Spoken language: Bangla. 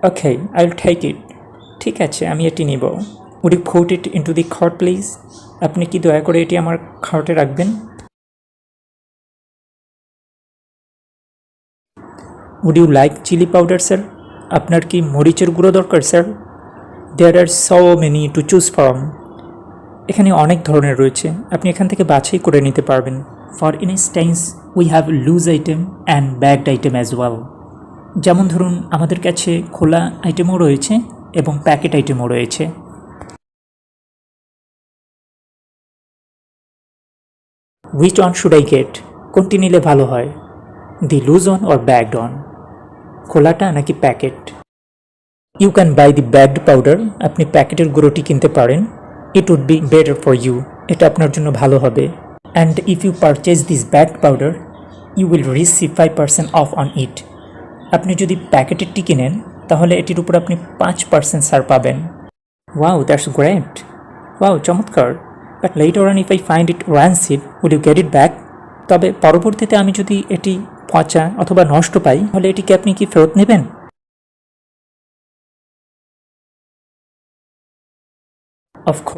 Okay, I will take it. ঠিক আছে, আমি এটি নিব। Would you put it into the khat please? আপনি কি দয়া করে এটি আমার খাটে রাখবেন? Would you like chilli powder sir? আপনার কি মরিচের গুঁড়ো দরকার sir? There are so many to choose from. এখানে অনেক ধরনের রয়েছে, আপনি এখান থেকে বাছাই করে নিতে পারবেন। For instance we have loose item and bagged item as well. যেমন ধরুন, আমাদের কাছে খোলা আইটেমও রয়েছে এবং প্যাকেট আইটেমও রয়েছে। Which one should I get? কোনটি নিলে ভালো হয়? The loose one or bagged one? খোলাটা নাকি packet? You can buy the bagged powder. আপনি প্যাকেটের গুঁড়োটি কিনতে পারেন। It would be better for you. এটা আপনার জন্য ভালো হবে। And if you purchase this bagged powder you will receive 5% off on it. আপনি যদি প্যাকেটেরটি কিনেন তাহলে এটির উপর আপনি 5% ছাড় পাবেন। Wow, that's great. ওয়াও, চমৎকার। But later on if I find it rancid will you get it back? তবে পরবর্তীতে আমি যদি এটি পচা অথবা নষ্ট পাই তাহলে এটিকে আপনি কি ফেরত নেবেন? অফ